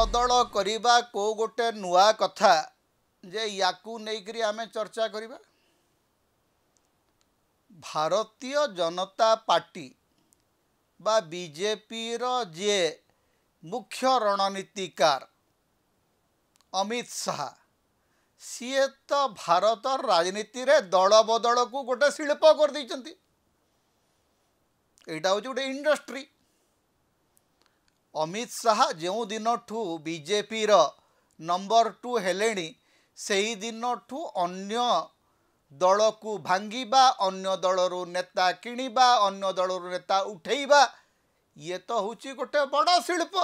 बदल करिबा को गोटे नुआ कथा जे याकू नेइकरी आमे चर्चा करिबा। भारतीय जनता पार्टी बा बीजेपी रो जे मुख्य रणनीतिकार अमित शाह सीए तो भारत राजनीति रे दल बदल को गोटे शिल्प कर दैछंती। एटा होची गोटे इंडस्ट्री। अमित शाह जो दिन ठू बीजेपी रो नंबर 2 हेलेनी सेही दिन ठू अन्य दल को भांगिबा, अन्य दलरू नेता किणिबा, अन्य दलरू नेता उठेइबा, ये तो होची गोटे बड़ा शिल्प।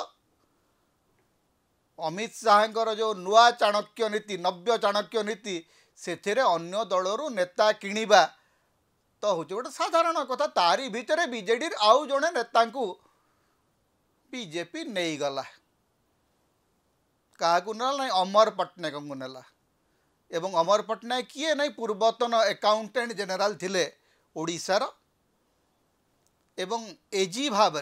अमित शाहर जो नुआ चाणक्य नीति, नव्य चाणक्य नीति, से अन्य दलरू नेता किणिबा तो होची गोटे साधारण कथा। तारी भितर बीजेडी आउ जणे नेता को बीजेपी नहीं गला। क्या ना अमर पट्टनायक को नेला। एवं अमर पट्टनायक किए नहीं पूर्वतन अकाउंटेंट जनरल थिले ओडिशार एवं एजी भाव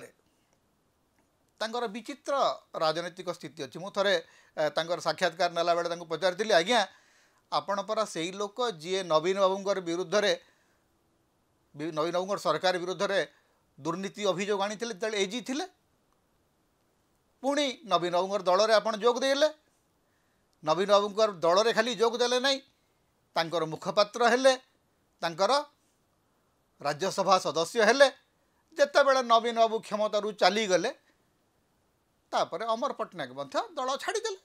तांकर विचित्र राजनीतिक स्थिति अच्छी। मु थरे तांकर साक्षात्कार नेला बेले तांको पचारि आज्ञा आपण परा सेही लोक जी नवीन बाबूंकर विरुद्ध रे, नवीन बाबूंकर सरकार विरुद्ध रे दुर्नीति अभियोग आनी एजी थिले, पुणी नवीन बाबूंकर दल रे आपण जोग देले। नवीन बाबूंकर दल रे खाली जोग देले नहीं, तांकर मुखपात्र हेले, तांकर राज्यसभा सदस्य हेले। जेतेबेले नवीन बाबू क्षमतारू चली गले तापरे अमर पट्टनायक मध्य दल छाड़ीदेले।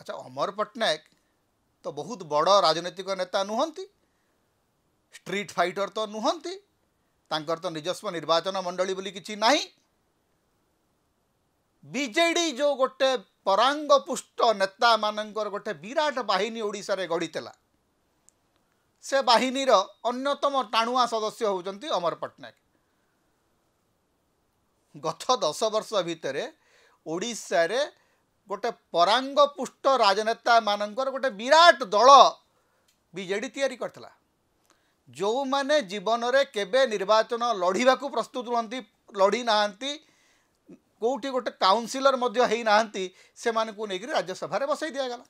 अच्छा, अमर पट्टनायक तो बहुत बड़ राजनीतिक नेता नुहंती, स्ट्रीट फाइटर तो नुहंती, तांकर तो निजस्व निर्वाचन मंडली बोली किछि नाही। बीजेडी जो गोटे परांग पुष्ट नेता मानकर गोटे विराट बाहिनी ओडिशा रे गढ़ीला, से बाहिनीर अन्यतम टाणुआ सदस्य होउचंती अमर पट्टनायक। गत 10 वर्ष भितर ओडिशा रे गोटे परांग पुष्ट राजनेता मानकर गोटे विराट दल बीजेडी तैयारी करथिला, जो माने जीवन रे केबे निर्वाचन लढ़िबा को प्रस्तुत रहंती, लड़ी नाहंती, कोठी गोटे काउंसिलर मध्य हेई नाहंती, से मानकु नेगिरी राज्यसभा रे बसई दिया गला।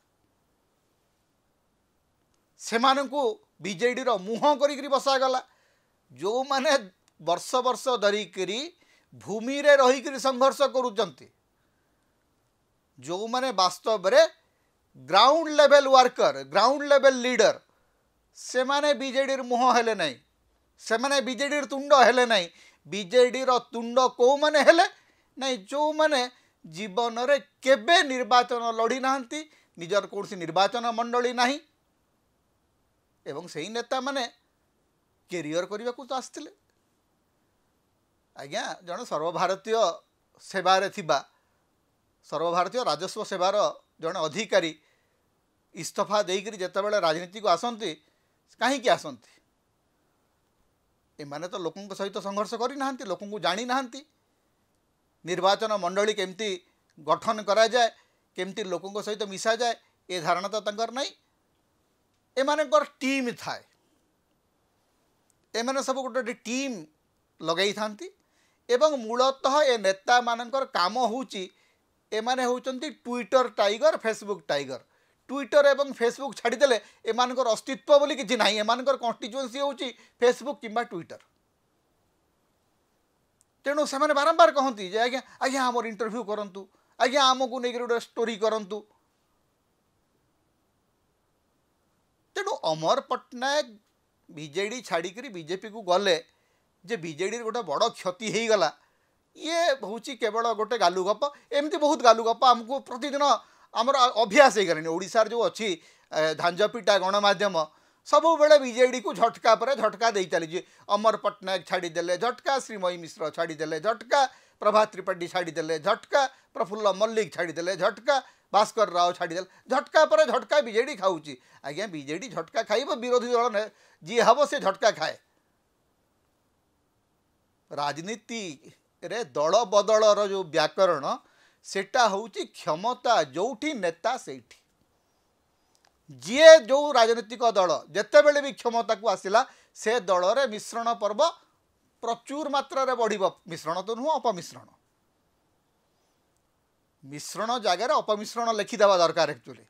से मानकु बीजेडी रो मुह करिकरी बसा गला। जो माने वर्ष वर्ष धरिकरी भूमि रे रहिकरी संघर्ष करूचंती, जो माने वास्तव रे ground level worker, ground level leader, से माने बीजेडी मुह हेले नहीं, से माने बीजेडी तुंड हेले नहीं। बीजेडी रो तुंड को माने हेले नहीं, जो माने जीवन रे केबे निर्वाचन लड़ी नाहंती, निजर कौन निर्वाचन मंडली नहीं, एवं सही नेता माने कैरियर करने को तो आसते। आज्ञा जन सर्वभारतीय सेवारे थिबा, सर्वभारतीय राजस्व सेवार जन अधिकारी इस्तफा देकर जितेबाला राजनीति को आसती, कहीं आसती, एमाने तो लोकों सहित संघर्ष करना, लोकों को जानी ना, निर्वाचन मंडली केमती गठन करा जाए, केमती लोकों सहित मिसा जाए, ये धारणा तो तंकर नहीं। एमानकर टीम थाए, एमाने सब गोटे टीम लगाई थांती एवं मूलतः ए नेता मानकर काम होउची, एमाने होउचंती Twitter tiger, Facebook tiger. Twitter एवं फेसबुक छाड़ीदेले एमानकर अस्तित्व बोली किछि नाही। एमानकर कन्स्टिट्युएंसी होउची फेसबुक किंबा ट्विटर। तेणु से बारंबार कहती जे आज्ञा आज्ञा आमर इंटरव्यू करंतु, आज्ञा आमको नहीं गोटे स्टोरी करंतु। तेणु अमर पट्टनायक बीजेडी छाड़िकी बीजेपी को गले, जे बीजेडी गोटे बड़ क्षति हो गला, ये हूँ केवल गोटे गालुगप। एमती बहुत गालुगप आमको प्रतिदिन आमर अभ्यास हो गलानी। ओडिशार जो अच्छी धांजपिटा गणमाध्यम सब बेले बीजेडी को झटका पर झटका दे चली। अमर पट्टनायक छाड़ीदेले झटका, श्रीमयी मिश्र छाड़ीदेले झटका, प्रभात त्रिपाठी छाड़ीदेले झटका, प्रफुल्ल मल्लिक छाड़ीदेले झटका, भास्कर राव छाड़ीदेले झटका पर झटका बीजेडी खाऊची। आज्ञा बीजेडी झटका खाइब, विरोधी दल जी हम से झटका खाए। राजनीति रे दल बदलर जो व्याकरण सेटा होउची क्षमता, जोठी नेता सेठी। जी जो राजनीतिक दल जिते बड़े भी क्षमता को आसला, से दल रे मिश्रण पर्व प्रचुर मात्रा रे बढ़िबो। मिश्रण तो नुह, अपमिश्रण। मिश्रण जगार अपमिश्रण लिखिदेवा दरकार एक्चुअली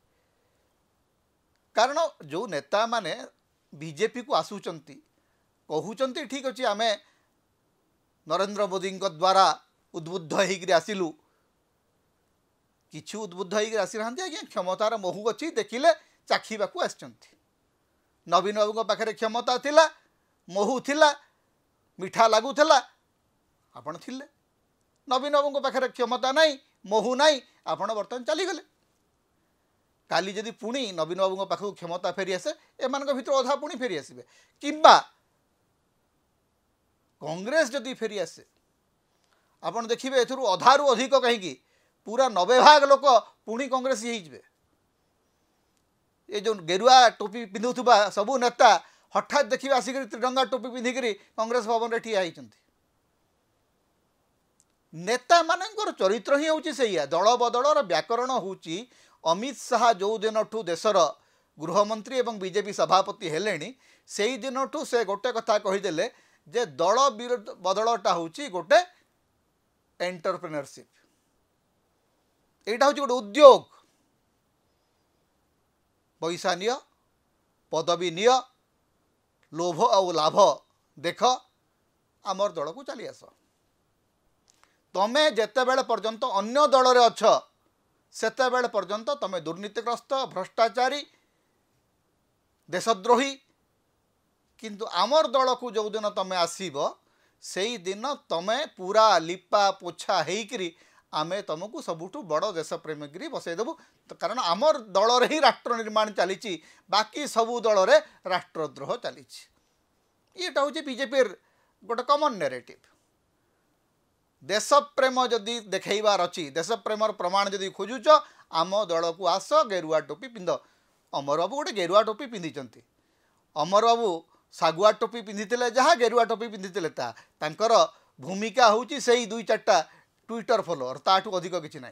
कारण जो नेता माने बीजेपी को आसुचंती कहउचंती ठीक अच्छे आमे नरेंद्र मोदी द्वारा उद्बुद्ध होकर आसिलु किछु उद्बुद्ध होकर आसी ना आज्ञा क्षमतार महू अच्छी देखिले चाखिबा को आसचंती नवीन बाबू पाखे क्षमता थिला महू थिला मिठा लगुला आपण थिले नवीन बाबू पाखे क्षमता नहीं महू नहीं आपण बर्तमान चलीगले काली जदि पुणी नवीन बाबू पाखक क्षमता फेरी आसे एमान भर अधा पुणी फेरी आसबे किंबा कांग्रेस जदि फेरी आसे आपण देखिए एथुरु अधारु अधिक कहीं पूरा 90 भाग लोक पुणी कांग्रेस ही ये जो गेरुआ टोपी पिंधुवा सबू नेता हठात देखिए आसिक त्रिरंगा टोपी पिंधिक कांग्रेस भवन में ठिया होती नेता मानकर चरित्र ही हूँ से दल बदलर व्याकरण हूँ अमित शाह जो दिन ठू देशर गृहमंत्री एवं बीजेपी सभापति हेले से दिन ठू से गोटे कथा कहीदेले जे दल बदलटा हूँ गोटे एंटरप्रेन्योरशिप यहाँ हूँ गोटे उद्योग पैसा निय पदवी निय लोभ और लाभ देख आमर दल को चली आस तमें जिते बेले पर्यंत अन्य दल रे अछ सेते बेले पर्यंत तमें दुर्नीतिग्रस्त भ्रष्टाचारी देशद्रोही किंतु आमर दल को जो दिन तमें आसीब से दिन तमें पूरा लिपा पोछा होकरी आमे तुमको सबुठू बड़ देश प्रेमिक बसईदेबू कारण आमर दल ही राष्ट्र निर्माण चली बाकी सबू दल रे राष्ट्रद्रोह चली ये हूँ बीजेपी गोटे कॉमन नैरेटिव देश प्रेम जदि देखबार अच्छी देश प्रेमर प्रमाण जदि खोजुच आम दल को आस गेरुआ टोपी पिंध अमर बाबू गोटे गेरुआ टोपी पिंधि अमर बाबू सागुआ टोपी पिंधि जहाँ गेरुआ टोपी पिंधि तांकर भूमिका हूँ से 2-4टा ट्विटर फॉलोअर ताठू अधिक किसी ना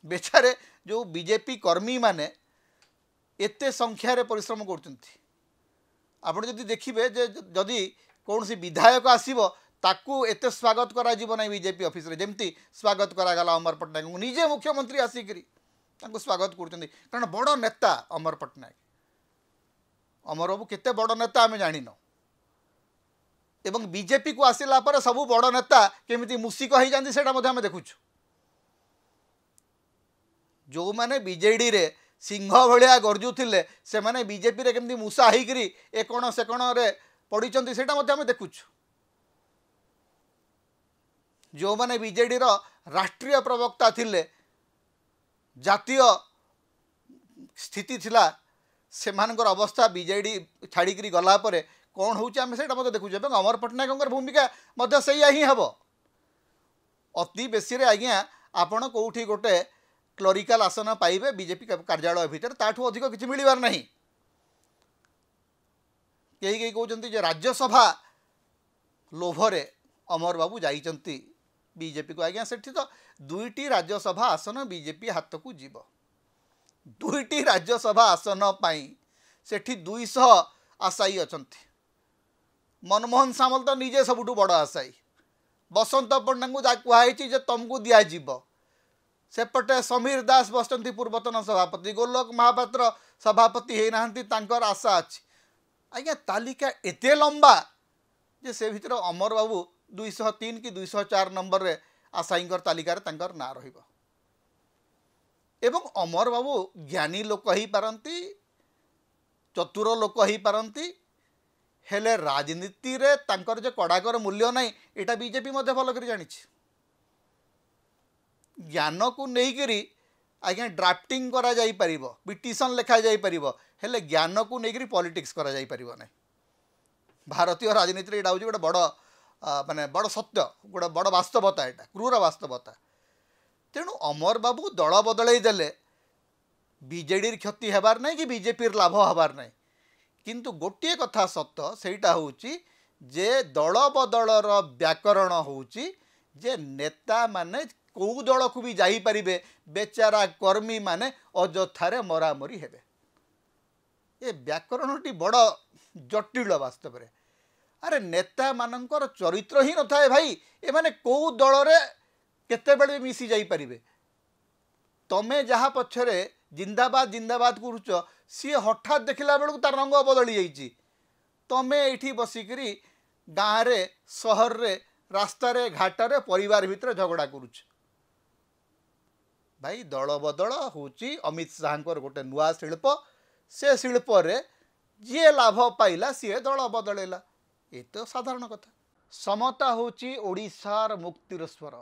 बेचारे जो बीजेपी कर्मी माने एते संख्यार परिश्रम कर देखिए जदि कौन सी विधायक आसो ताकू एते स्वागत करा ना बीजेपी ऑफिस रे जमती स्वागत करागला अमर पट्टनायक को निजे मुख्यमंत्री आसिक स्वागत कर बड़ नेता अमर पट्टनायक अमर बाबू केते बड़ नेता आम जान एवं बीजेपी को आसिला पर सबू बड़ नेता केमिति मूषिक हो जाती से देखुछु जो माने बीजेडी रे सिंह भलिया गर्जुले से माने बीजेपी रे केमिति मूषा होकरी ए कोण से कोण रे पड़ीचंती सेटा मध्ये आमे देखुछु जो माने बीजेडी रो राष्ट्रीय प्रवक्ता थिले जातीय स्थिति थिला से मानकर अवस्था बीजेडी छाड़िकी गला परे कौन हूँ आम से देखुचे अमर पट्टनायक भूमिका मध्य सैया ही हम अति बेसी रे आज्ञा आपण कौटी गोटे क्लरिकाल आसन पाइबे बीजेपी कार्यालय भितर ताठू अधिक किसी मिलबार नहीं कई कहते राज्यसभा लोभरे अमर बाबू जाइचंती बीजेपी को आज्ञा सेठी तो 2टी राज्यसभा आसन बीजेपी हाथ को जीव 2टी राज्यसभा आसन पाई सेठी 200 आशायी अछंती मनमोहन सामल तो निजे सबुठू बड़ आशायी बसंत पंडा को कहुई तुमको दिज्व सेपटे समीर दास बसंती पूर्वतन सभापति गोलोक महापात्र सभापति होना आशा अच्छी आज्ञा तालिका एते लंबा जे से भितर अमर बाबू 203 कि 204 नंबर रे आशायींकर तालिकार तांकर ना रहिबो एवं अमर बाबू ज्ञानी लोक ही पारंती चतुर लोक ही पारंती हेले राजनीति रे तांकर जे कड़ाकर मूल्य नहीं एटा बीजेपी मध्य भल कर जानी ज्ञान को लेकर आज्ञा ड्राफ्टिंग करा जाई परिबो पिटिशन लिखा जाई परिबो हेले ज्ञान को लेकर पॉलिटिक्स करा जाई परिबो नहीं भारतीय राजनीति एटा होची गोटे बड़ माने बड़ सत्य गोटे बड़ वास्तवता एटा क्रूर वास्तवता तेणु अमर बाबू दल बदल देले बीजेडी क्षति हेबार नहीं कि बीजेपी लाभ हबार नहीं किंतु गोटे कथा सत्य सेटा होची जे दल बदलर व्याकरण होची जे नेता माने कौ दल को भी जाई परिबे बेचारा कर्मी माने अजथारे मरामरी हेबे ये व्याकरणटी बड़ जटिल वास्तव में अरे नेता मानकर चरित्र ही न थाए भाई ए माने कौ दल रे केतेबेले भी मिसी जाई परिबे तमे जहाँ पछरे जिंदाबाद जिंदाबाद करूच सी हठात देखला बेलू तार रंग बदली जाइए तमे ये बसिकी गाँव रे सहर रे रास्तार घाटर परिवार भितर झगड़ा करुच भाई दल बदल हूँ अमित शाह गोटे नुआ शिल्प से शिल्प जी लाभ पाइला सी दल बदलैला ये तो साधारण कथा। समता होची ओडिशार मुक्तिर स्वर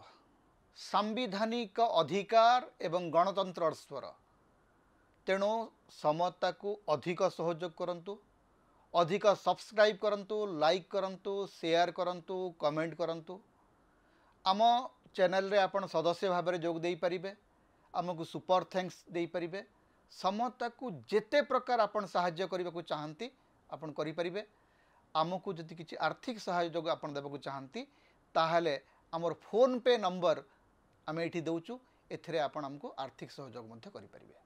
सांविधानिक अधिकार एवं गणतंत्र स्वर तेणु समता को अधिक सहयोग करंतु अधिक सब्सक्राइब करंतु लाइक करंतु शेयर करंतु कमेंट करंतु आम चैनल रे आपण सदस्य भाव में जोग दे पारिबे आमको सुपर थैंक्स दे पारिबे समता को जेते प्रकार आपण सहाय्य करने को चाहती आपण करि परिबे आमको जदि किसी आर्थिक सहयोग आपण देबा को चाहती ताहले आमर फोन पे नंबर आम ये दौचु एथिरे आपण आमको आर्थिक सहयोग करि परिबे।